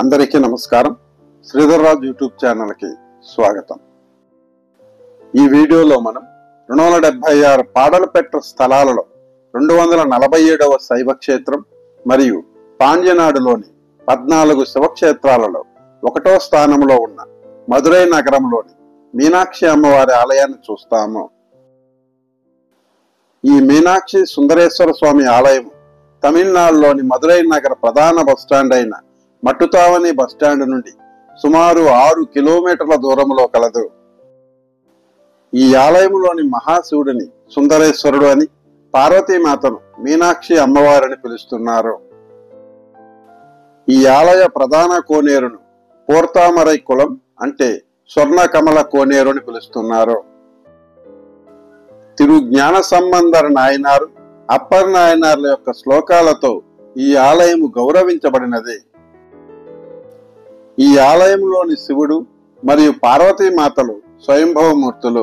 అందరికీ నమస్కారం. శ్రీధర్ రాజు YouTube channel కి స్వాగతం. ఈ వీడియోలో మనం 276 పాడలపెట్ట స్థలాలలో 247వ శైవ క్షేత్రం మరియు పాండ్యనాడులోని 14 శివక్షేత్రాలలో 1వ స్థానంలో ఉన్న మదురై నగరంలోని మీనాక్షి అమ్మవారి ఆలయాన్ని చూస్తాము. ఈ మీనాక్షి సుందరేశ్వర స్వామి ఆలయం తమిళనాడులోని మదురై నగర ప్రధాన బస్టాండ్ అయిన మట్టుతావని బస్టాండ్ నుండి సుమారు 6 కిలోమీటర్ల దూరంలో కలదు. ఈ ఆలయంలోని మహాశివుడిని సుందరేశ్వరుడు అని, పార్వతీమాతను మీనాక్షి అమ్మవారిని పిలుస్తున్నారు. ఈ ఆలయ ప్రధాన కోనేరును పోర్తామరై కులం అంటే స్వర్ణ కమల కోనేరు అని పిలుస్తున్నారు. తిరు జ్ఞాన సంబంధర నాయనారు, అప్పర్ నాయనార్ల యొక్క శ్లోకాలతో ఈ ఆలయము గౌరవించబడినది. ఈ ఆలయంలోని శివుడు మరియు పార్వతీమాతలు స్వయంభవమూర్తులు.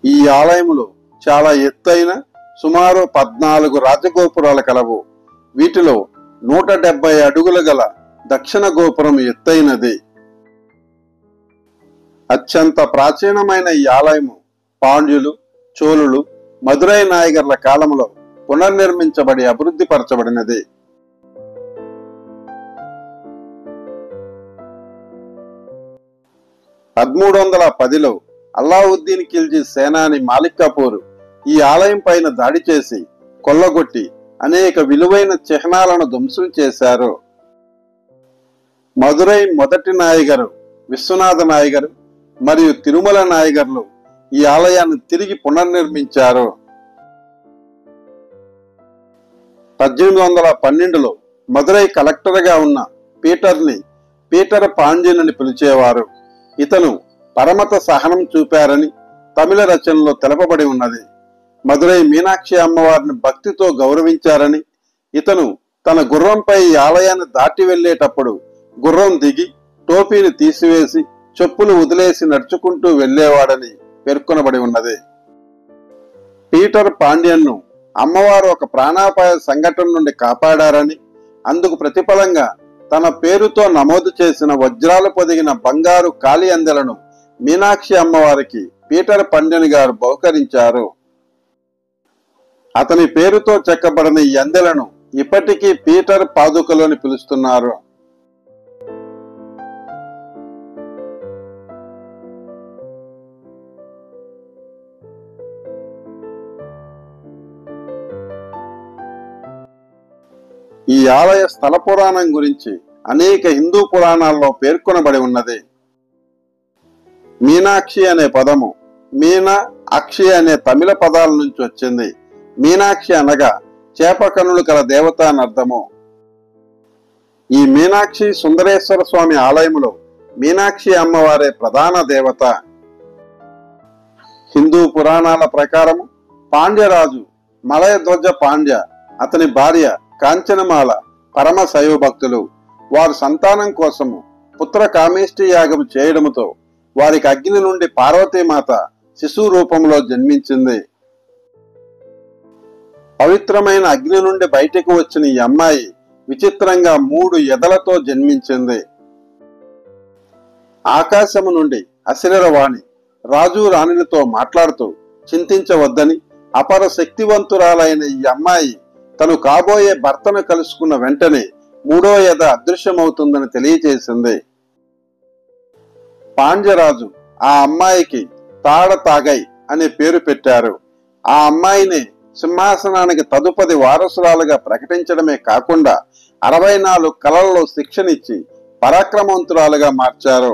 ఈ ఆలయములో చాలా ఎత్తైన సుమారు 14 రాజగోపురాలు కలవు. వీటిలో 170 అడుగులు గల దక్షిణ గోపురం ఎత్తైనది. అత్యంత ప్రాచీనమైన ఈ ఆలయము పాండ్యులు, చోళులు, మదురై నాయగర్ల కాలంలో పునర్నిర్మించబడి అభివృద్ధి పరచబడినది. 1310లో అల్లావుద్దీన్ ఖిల్జీ సేనాని మాలిక్ కపూర్ ఈ ఆలయం పైన దాడి చేసి కొల్లగొట్టి అనేక విలువైన చిహ్నాలను ధ్వంసం చేశారు. మదురై మొదటి నాయగరు విశ్వనాథ నాయగరు మరియు తిరుమల నాయగర్లు ఈ ఆలయాన్ని తిరిగి పునర్నిర్మించారు. 1812లో మదురై కలెక్టర్గా ఉన్న పీటర్ పాండ్యన్ అని పిలిచేవారు. ఇతను పరమత సహనం చూపారని తమిళ రచనలో తెలపబడి ఉన్నది. మదురై మీనాక్షి అమ్మవారిని భక్తితో గౌరవించారని, ఇతను తన గుర్రంపై ఈ ఆలయాన్ని దాటి వెళ్లేటప్పుడు గుర్రం దిగి టోపీని తీసివేసి చెప్పులు వదిలేసి నడుచుకుంటూ వెళ్లేవాడని పేర్కొనబడి ఉన్నది. పీటర్ పాండ్యన్ను అమ్మవారు ఒక ప్రాణాపాయ సంఘటన నుండి కాపాడారని, అందుకు ప్రతిఫలంగా తన పేరుతో నమోదు చేసిన వజ్రాలు పొదిగిన బంగారు కాలి అందెలను మీనాక్షి అమ్మవారికి పీటర్ పాండ్యన్ గారు బహుకరించారు. అతని పేరుతో చెక్కబడిన ఈ అందెలను ఇప్పటికీ పీటర్ పాదుకలు అని పిలుస్తున్నారు. ఈ ఆలయ స్థల పురాణం గురించి అనేక హిందూ పురాణాల్లో పేర్కొనబడి ఉన్నది. మీనాక్షి అనే పదము మీన, అక్షి అనే తమిళ పదాల నుంచి వచ్చింది. మీనాక్షి అనగా చేప కన్నులు కల దేవత అని అర్థము. ఈ మీనాక్షి సుందరేశ్వర స్వామి ఆలయంలో మీనాక్షి అమ్మవారే ప్రధాన దేవత. హిందూ పురాణాల ప్రకారము పాండ్యరాజు మలయధ్వజ పాండ్య, అతని భార్య కాంచనమాల పరమ శైవ భక్తులు. వారు సంతానం కోసము పుత్ర కామేష్టి యాగం చేయడంతో వారికి అగ్ని నుండి పార్వతీమాత శిశువు రూపంలో జన్మించింది. పవిత్రమైన అగ్ని నుండి బయటకు వచ్చిన ఈ అమ్మాయి విచిత్రంగా 3 ఎదలతో జన్మించింది. ఆకాశము నుండి అశరీరవాణి రాజు రాణులతో మాట్లాడుతూ చింతించవద్దని, అపర శక్తివంతురాలైన ఈ అమ్మాయి తను కాబోయే భర్తను కలుసుకున్న వెంటనే 3వ ఎద అదృశ్యమవుతుందని తెలియజేసింది. పాండ్యరాజు ఆ అమ్మాయికి తాడతాగై అనే పేరు పెట్టారు. ఆ అమ్మాయిని సింహాసనానికి తదుపరి వారసురాలుగా ప్రకటించడమే కాకుండా 64 కళల్లో శిక్షనిచ్చి పరాక్రమవంతురాలుగా మార్చారు.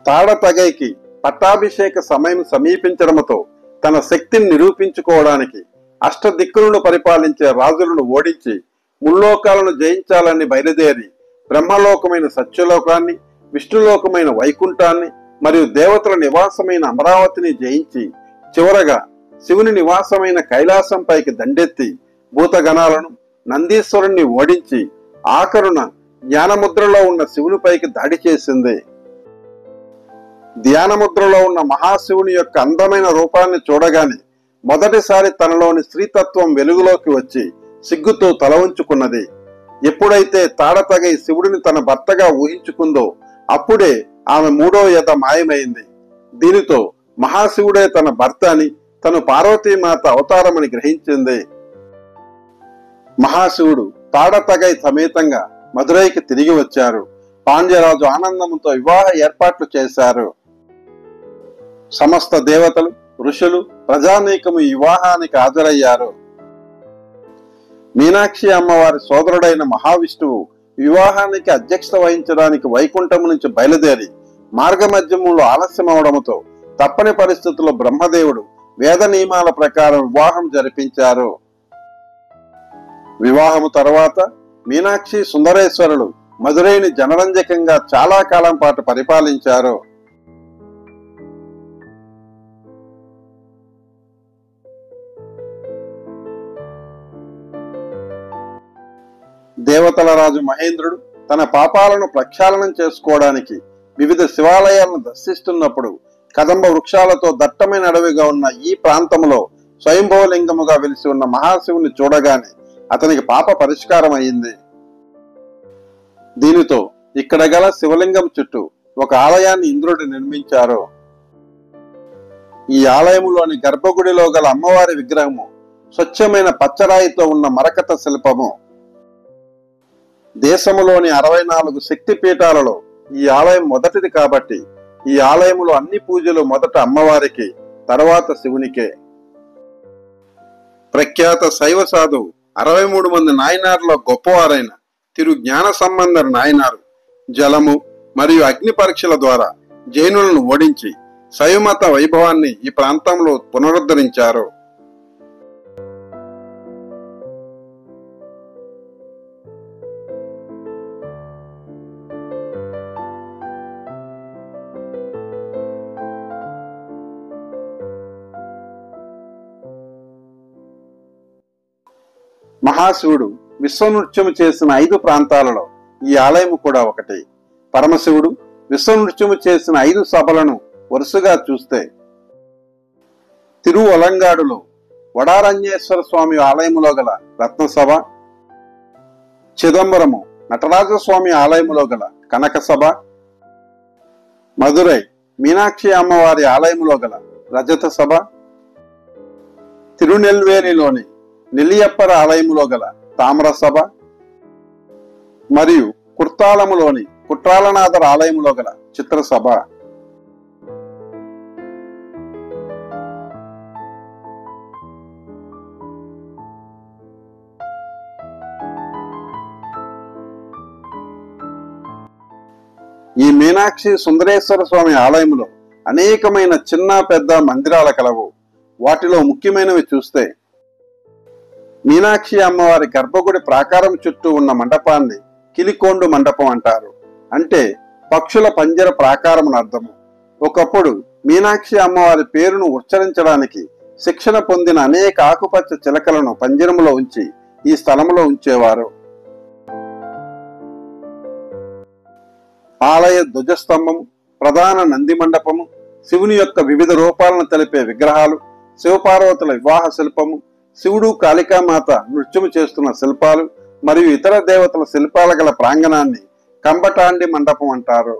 తాడతగైకి పట్టాభిషేక సమయం సమీపించడంతో తన శక్తిని నిరూపించుకోవడానికి అష్టదిక్కులను పరిపాలించే రాజులను ఓడించి ముల్లోకాలను జయించాలని బయలుదేరి బ్రహ్మలోకమైన సత్యలోకాన్ని, విష్ణులోకమైన వైకుంఠాన్ని మరియు దేవతల నివాసమైన అమరావతిని జయించి చివరగా శివుని నివాసమైన కైలాసం పైకి దండెత్తి భూతగణాలను, నందీశ్వరుణ్ణి ఓడించి ఆఖరున జ్ఞానముద్రలో ఉన్న శివునిపైకి దాడి చేసింది. ధ్యానముద్రలో ఉన్న మహాశివుని యొక్క అందమైన రూపాన్ని చూడగానే మొదటిసారి తనలోని స్త్రీతత్వం వెలుగులోకి వచ్చి సిగ్గుతో తల ఉంచుకున్నది. ఎప్పుడైతే తాడతగై శివుడిని తన భర్తగా ఊహించుకుందో అప్పుడే ఆమె మూడో ఎద మాయమైంది. దీనితో మహాశివుడే తన భర్త అని, తను పార్వతీమాత అవతారమని గ్రహించింది. మహాశివుడు తాడతగై సమేతంగా మదురైకి తిరిగి వచ్చారు. పాండ్యరాజు ఆనందంతో వివాహ ఏర్పాట్లు చేశారు. సమస్త దేవతలు, ఋషులు, ప్రజానీకము ఈ వివాహానికి హాజరయ్యారు. మీనాక్షి అమ్మవారి సోదరుడైన మహావిష్ణువు వివాహానికి అధ్యక్షత వహించడానికి వైకుంఠం నుంచి బయలుదేరి మార్గమధ్యమంలో ఆలస్యం అవడంతో తప్పని పరిస్థితుల్లో బ్రహ్మదేవుడు వేద నియమాల ప్రకారం వివాహం జరిపించారు. వివాహము తర్వాత మీనాక్షి సుందరేశ్వరులు మదురైని జనరంజకంగా చాలా కాలం పాటు పరిపాలించారు. దేవతల రాజు మహేంద్రుడు తన పాపాలను ప్రక్షాళనం చేసుకోవడానికి వివిధ శివాలయాలను దర్శిస్తున్నప్పుడు కదంబ వృక్షాలతో దట్టమైన అడవిగా ఉన్న ఈ ప్రాంతంలో స్వయంభవలింగముగా వెలిసి ఉన్న మహాశివుని చూడగానే అతనికి పాప పరిష్కారం అయింది. దీనితో ఇక్కడ గల శివలింగం చుట్టూ ఒక ఆలయాన్ని ఇంద్రుడు నిర్మించారు. ఈ ఆలయములోని గర్భగుడిలో గల అమ్మవారి విగ్రహము స్వచ్ఛమైన పచ్చరాయితో ఉన్న మరకత శిల్పము. దేశములోని 64 శక్తి పీఠాలలో ఈ ఆలయం మొదటిది కాబట్టి ఈ ఆలయములో అన్ని పూజలు మొదట అమ్మవారికి, తర్వాత శివునికే. ప్రఖ్యాత శైవ సాధువు 63 మంది నాయనార్లో గొప్పవారైన తిరు జ్ఞాన సంబంధర్ నాయనారు జలము మరియు అగ్ని పరీక్షల ద్వారా జైనులను ఓడించి శైవమత వైభవాన్ని ఈ ప్రాంతంలో పునరుద్ధరించారు. మహాశివుడు విశ్వనృత్యము చేసిన 5 ప్రాంతాలలో ఈ ఆలయము కూడా ఒకటి. పరమశివుడు విశ్వనృత్యము చేసిన 5 సభలను వరుసగా చూస్తే తిరువలంగాడులో వడారంజేశ్వర స్వామి ఆలయములో గల రత్నసభ, చిదంబరము నటరాజస్వామి ఆలయములో గల కనక సభ, మదురై మీనాక్షి అమ్మవారి ఆలయములో గల రజత సభ, తిరునెల్వేలిలోని నెల్లియప్పర ఆలయములో గల తామ్ర సభ మరియు కుర్తాలములోని కుట్రాలనాథర్ ఆలయములో గల చిత్రసభ. ఈ మీనాక్షి సుందరేశ్వర స్వామి ఆలయములో అనేకమైన చిన్న పెద్ద మందిరాల కలవు. వాటిలో ముఖ్యమైనవి చూస్తే మీనాక్షి అమ్మవారి గర్భగుడి ప్రాకారం చుట్టూ ఉన్న మండపాన్ని కిలికోండు మండపం అంటారు. అంటే పక్షుల పంజర ప్రాకారం అర్థము. ఒకప్పుడు మీనాక్షి అమ్మవారి పేరును ఉచ్చరించడానికి శిక్షణ పొందిన అనేక ఆకుపచ్చ చిలకలను పంజరములో ఉంచి ఈ స్థలంలో ఉంచేవారు. ఆలయ ధ్వజస్తంభము, ప్రధాన నంది మండపము, శివుని యొక్క వివిధ రూపాలను తెలిపే విగ్రహాలు, శివపార్వతుల వివాహ శిల్పము, శివుడు కాళికామాత నృత్యము చేస్తున్న శిల్పాలు మరియు ఇతర దేవతల శిల్పాల గల ప్రాంగణాన్ని కంబటాండి మండపం అంటారు.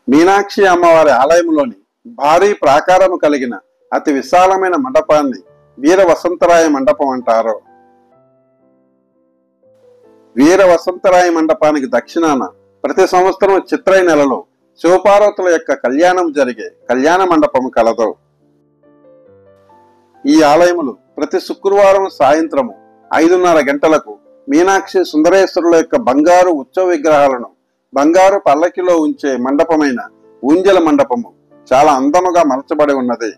మీనాక్షి అమ్మవారి ఆలయంలోని భారీ ప్రాకారము కలిగిన అతి విశాలమైన మండపాన్ని వీర వసంతరాయ మండపం అంటారు. వీర వసంతరాయ మండపానికి దక్షిణాన ప్రతి సంవత్సరం చిత్రై నెలలో శివపార్వతుల యొక్క కళ్యాణం జరిగే కళ్యాణ మండపం కలదు. ఈ ఆలయములు ప్రతి శుక్రవారం సాయంత్రము 5:30 గంటలకు మీనాక్షి సుందరేశ్వరుల యొక్క బంగారు ఉత్సవ విగ్రహాలను బంగారు పల్లకిలో ఉంచే మండపమైన ఊంజల మండపము చాలా అందముగా మలచబడి ఉన్నది.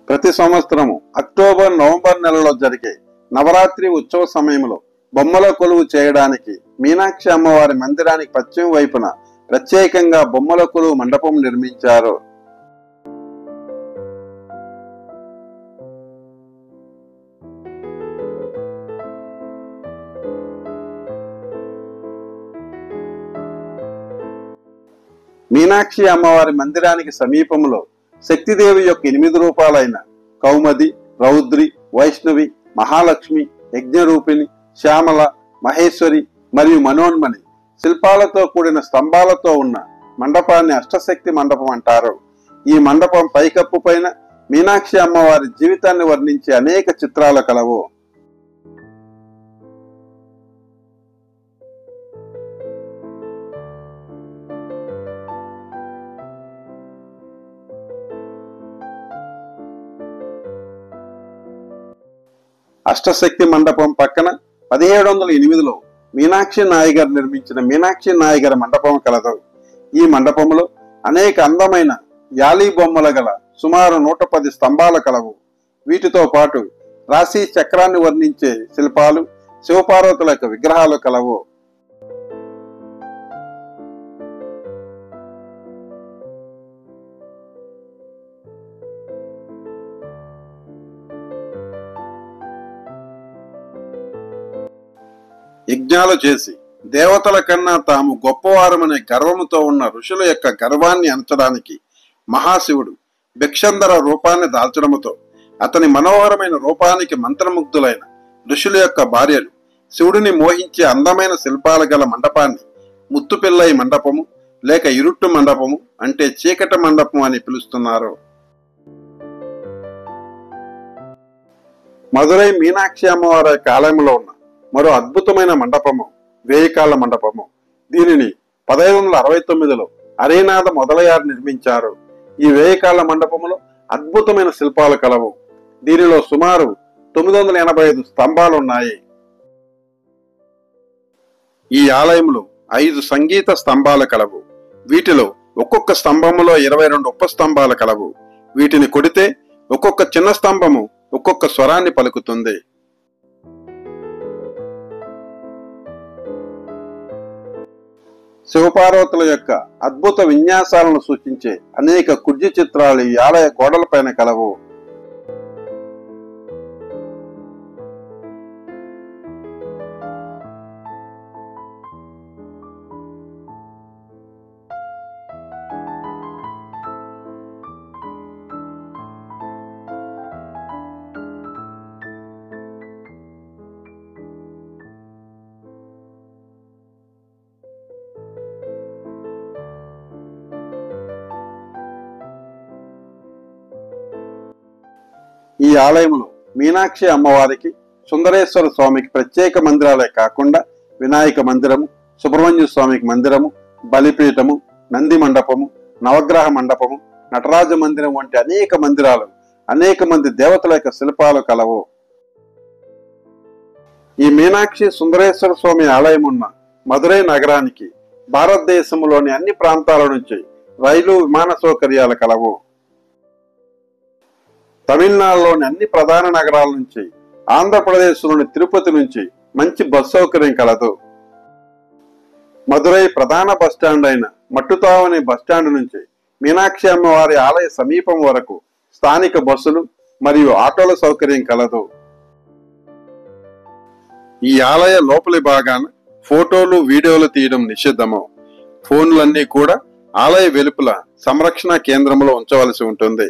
ప్రతి సంవత్సరము అక్టోబర్, నవంబర్ నెలలో జరిగే నవరాత్రి ఉత్సవ సమయంలో బొమ్మల కొలువు చేయడానికి మీనాక్షి అమ్మవారి మందిరానికి పశ్చిమ వైపున ప్రత్యేకంగా బొమ్మల కొలువు మండపం నిర్మించారు. మీనాక్షి అమ్మవారి మందిరానికి సమీపంలో శక్తిదేవి యొక్క 8 రూపాలైన కౌమది, రౌద్రి, వైష్ణవి, మహాలక్ష్మి, యజ్ఞరూపిణి, శ్యామల, మహేశ్వరి మరియు మనోన్మణి శిల్పాలతో కూడిన స్తంభాలతో ఉన్న మండపాన్ని అష్టశక్తి మండపం అంటారు. ఈ మండపం పైకప్పు పైన మీనాక్షి అమ్మవారి జీవితాన్ని వర్ణించే అనేక చిత్రాలు కలవు. అష్టశక్తి మండపం పక్కన 1708లో మీనాక్షి నాయగర్ నిర్మించిన మీనాక్షి నాయగర్ మండపం కలదు. ఈ మండపంలో అనేక అందమైన యాలీ బొమ్మల గల సుమారు 110 స్తంభాలు కలవు. వీటితో పాటు రాశి చక్రాన్ని వర్ణించే శిల్పాలు, శివపార్వతుల యొక్క విగ్రహాలు కలవు. యజ్ఞాలు చేసి దేవతల కన్నా తాము గొప్పవారమనే గర్వముతో ఉన్న ఋషుల యొక్క గర్వాన్ని అణచడానికి మహాశివుడు భిక్షంధర రూపాన్ని దాల్చడముతో అతని మనోహరమైన రూపానికి మంత్రముగ్ధులైన ఋషుల యొక్క భార్యలు శివుడిని మోహించే అందమైన శిల్పాలు గల మండపాన్ని ముత్తుపిల్లై మండపము లేక ఇరుట్టు మండపము అంటే చీకటి మండపం అని పిలుస్తున్నారు. మదురై మీనాక్షి అమ్మవారి ఆలయంలో ఉన్న మరో అద్భుతమైన మండపము వేయికాళ్ల మండపము. దీనిని 1569లో అరేనాథ మొదలయారు నిర్మించారు. ఈ వేయికాళ్ల మండపములో అద్భుతమైన శిల్పాలు కలవు. దీనిలో సుమారు 985 స్తంభాలున్నాయి. ఈ ఆలయంలో 5 సంగీత స్తంభాలు కలవు. వీటిలో ఒక్కొక్క స్తంభములో 22 ఉపస్తంభాలు కలవు. వీటిని కొడితే ఒక్కొక్క చిన్న స్తంభము ఒక్కొక్క స్వరాన్ని పలుకుతుంది. శివపార్వతుల యొక్క అద్భుత విన్యాసాలను సూచించే అనేక కుర్జీ చిత్రాలు ఈ ఆలయ గోడలపైన కలవు. ఈ ఆలయంలో మీనాక్షి అమ్మవారికి, సుందరేశ్వర స్వామికి ప్రత్యేక మందిరాలే కాకుండా వినాయక మందిరము, సుబ్రహ్మణ్య స్వామికి మందిరము, బలిపీఠము, నంది మండపము, నవగ్రహ మండపము, నటరాజ మందిరం వంటి అనేక మందిరాలు, అనేక మంది దేవతల యొక్క శిల్పాలు కలవు. ఈ మీనాక్షి సుందరేశ్వర స్వామి ఆలయం ఉన్న మదురై నగరానికి భారతదేశంలోని అన్ని ప్రాంతాల నుంచి రైలు, విమాన సౌకర్యాలు కలవు. తమిళనాడులోని అన్ని ప్రధాన నగరాల నుంచి, ఆంధ్రప్రదేశ్లోని తిరుపతి నుంచి మంచి బస్ సౌకర్యం కలదు. మదురై ప్రధాన బస్టాండ్ అయిన మట్టుతావని బస్టాండ్ నుంచి మీనాక్షి అమ్మవారి ఆలయ సమీపం వరకు స్థానిక బస్సులు మరియు ఆటోల సౌకర్యం కలదు. ఈ ఆలయ లోపలి భాగాన ఫోటోలు, వీడియోలు తీయడం నిషిద్ధము. ఫోన్లన్నీ కూడా ఆలయ వెలుపల సంరక్షణ కేంద్రంలో ఉంచవలసి ఉంటుంది.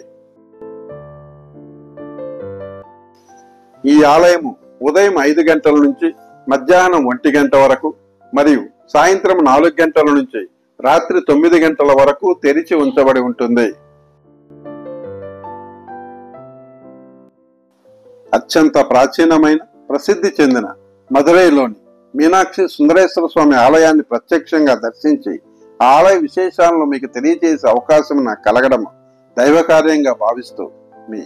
ఈ ఆలయము ఉదయం 5 గంటల నుంచి మధ్యాహ్నం 1 గంట వరకు మరియు సాయంత్రం 4 గంటల నుంచి రాత్రి 9 గంటల వరకు తెరిచి ఉంచబడి ఉంటుంది. అత్యంత ప్రాచీనమైన, ప్రసిద్ధి చెందిన మదురైలోని మీనాక్షి సుందరేశ్వర స్వామి ఆలయాన్ని ప్రత్యక్షంగా దర్శించి ఆ ఆలయ విశేషాలను మీకు తెలియజేసే అవకాశం నాకు కలగడం దైవకార్యంగా భావిస్తూ మీ